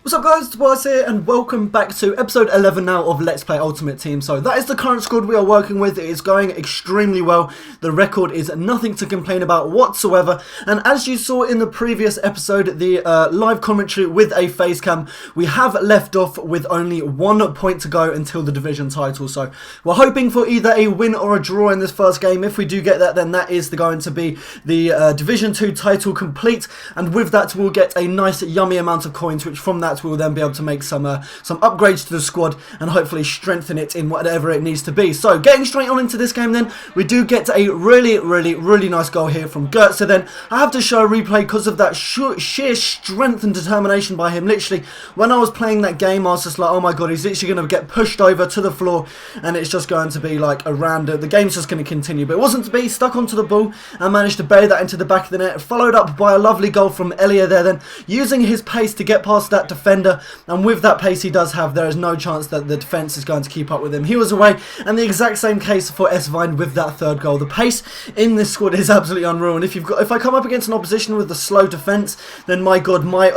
What's up guys, Tobias here and welcome back to episode 11 now of Let's Play Ultimate Team. So that is the current squad we are working with. It is going extremely well. The record is nothing to complain about whatsoever. And as you saw in the previous episode, the live commentary with a face cam, we have left off with only 1 point to go until the division title. So we're hoping for either a win or a draw in this first game. If we do get that, then that is going to be the Division 2 title complete. And with that, we'll get a nice yummy amount of coins, which from that we'll then be able to make some upgrades to the squad and hopefully strengthen it in whatever it needs to be. So getting straight on into this game then, we do get a really nice goal here from Goetze. Then I have to show a replay because of that sheer strength and determination by him. Literally, when I was playing that game, I was just like, oh my god, he's literally going to get pushed over to the floor and it's just going to be like a random, the game's just going to continue. But it wasn't to be. Stuck onto the ball and managed to bury that into the back of the net, followed up by a lovely goal from Elia there then, using his pace to get past that defender, and with that pace he does have, there is no chance that the defence is going to keep up with him. He was away, and the exact same case for Svine with that third goal. The pace in this squad is absolutely unreal, and if I come up against an opposition with a slow defence, then my god, my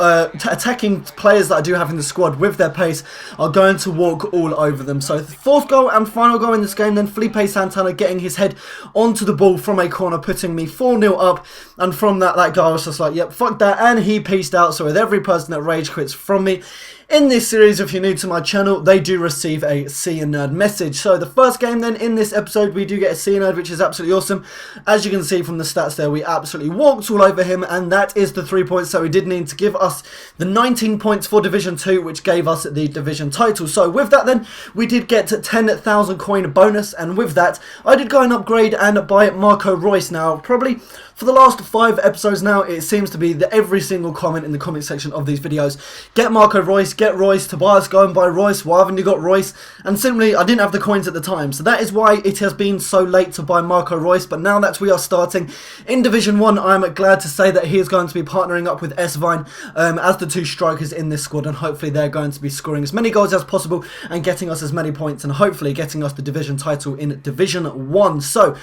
attacking players that I do have in the squad with their pace are going to walk all over them. So the fourth goal and final goal in this game then, Felipe Santana getting his head onto the ball from a corner, putting me 4-0 up, and from that guy was just like, yep, fuck that, and he pieced out. So with every person that rage quits from me in this series, if you're new to my channel, they do receive a See a Nerd message. So the first game then in this episode, we do get a See a Nerd, which is absolutely awesome. As you can see from the stats there, we absolutely walked all over him, and that is the 3 points that we did need to give us the 19 points for Division 2, which gave us the division title. So with that then, we did get 10,000 coin bonus, and with that, I did go and upgrade and buy Marco Reus. Now, probably for the last 5 episodes now, it seems to be that every single comment in the comment section of these videos, get Marco Reus, get Reus, Tobias, go and buy Reus, why haven't you got Reus? And simply, I didn't have the coins at the time, so that is why it has been so late to buy Marco Reus. But now that we are starting in Division 1, I'm glad to say that he is going to be partnering up with Svine as the 2 strikers in this squad, and hopefully they're going to be scoring as many goals as possible and getting us as many points, and hopefully getting us the division title in Division 1. So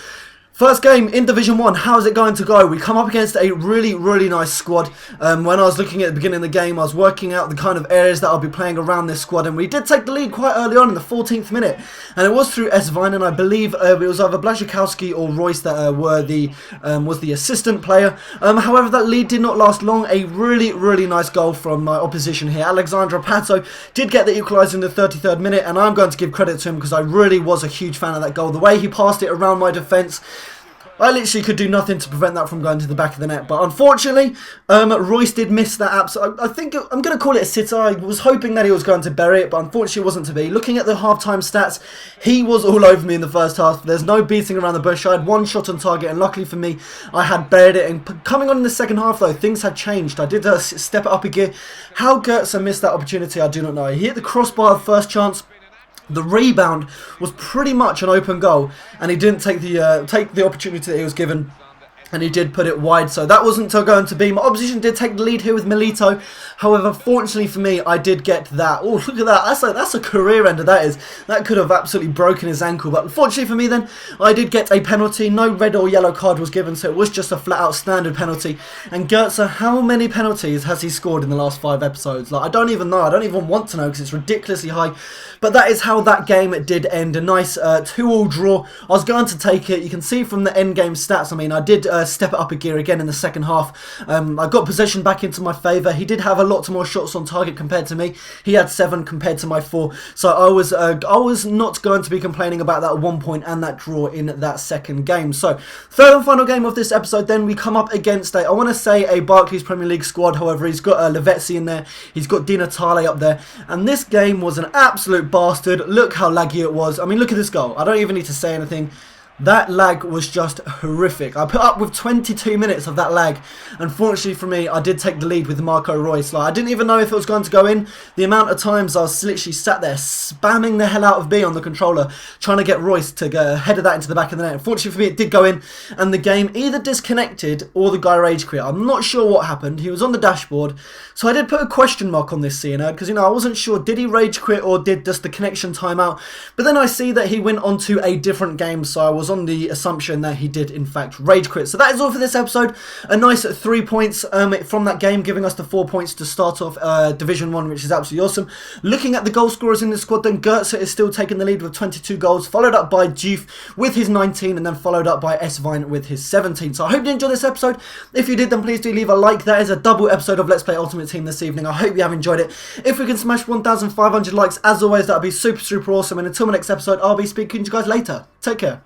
first game in Division 1, how's it going to go? We come up against a really nice squad. When I was looking at the beginning of the game, I was working out the kind of areas that I'll be playing around this squad, and we did take the lead quite early on in the 14th minute, and it was through Svine, and I believe it was either Blazikowski or Reus that was the assistant player. However, that lead did not last long. A really nice goal from my opposition here. Alexandra Pato did get the equaliser in the 33rd minute, and I'm going to give credit to him because I really was a huge fan of that goal. The way he passed it around my defence, I literally could do nothing to prevent that from going to the back of the net. But unfortunately, Reus did miss that. So I think I'm going to call it a sitter. I was hoping that he was going to bury it, but unfortunately it wasn't to be. Looking at the half-time stats, he was all over me in the first half. There's no beating around the bush. I had 1 shot on target, and luckily for me, I had buried it. And coming on in the second half, though, things had changed. I did step it up a gear. How Goetze missed that opportunity, I do not know. He hit the crossbar the first chance. The rebound was pretty much an open goal, and he didn't take the opportunity that he was given, and he did put it wide. So that wasn't going to be. My opposition did take the lead here with Milito. However, fortunately for me, I did get that. Oh, look at that. That's a career ender, that is. That could have absolutely broken his ankle. But unfortunately for me then, I did get a penalty. No red or yellow card was given, so it was just a flat-out standard penalty. And Goetze, how many penalties has he scored in the last 5 episodes? Like, I don't even know. I don't even want to know because it's ridiculously high. But that is how that game did end. A nice 2-2 draw. I was going to take it. You can see from the end game stats, I mean, I did step it up a gear again in the second half. I got possession back into my favour. He did have a lot more shots on target compared to me. He had 7 compared to my 4. So I was not going to be complaining about that 1 point and that draw in that second game. So third and final game of this episode then, we come up against I want to say a Barclays Premier League squad. However, he's got Lavezzi in there. He's got Di Natale up there. And this game was an absolute bastard. Look how laggy it was. I mean, look at this goal. I don't even need to say anything. That lag was just horrific. I put up with 22 minutes of that lag. Unfortunately for me, I did take the lead with Marco Reus. Like, I didn't even know if it was going to go in. The amount of times I was literally sat there spamming the hell out of B on the controller, trying to get Reus to header that into the back of the net. Unfortunately for me, it did go in, and the game either disconnected or the guy rage quit. I'm not sure what happened. He was on the dashboard, so I did put a question mark on this scene because, you know, I wasn't sure, did he rage quit or did just the connection time out? But then I see that he went on to a different game, so I was was on the assumption that he did in fact rage quit. So that is all for this episode. A nice 3 points from that game, giving us the 4 points to start off Division 1, which is absolutely awesome. Looking at the goal scorers in this squad, then Goetze is still taking the lead with 22 goals, followed up by Juve with his 19, and then followed up by S-Vine with his 17. So I hope you enjoyed this episode. If you did, then please do leave a like. That is a double episode of Let's Play Ultimate Team this evening. I hope you have enjoyed it. If we can smash 1,500 likes, as always, that would be super awesome. And until my next episode, I'll be speaking to you guys later. Take care.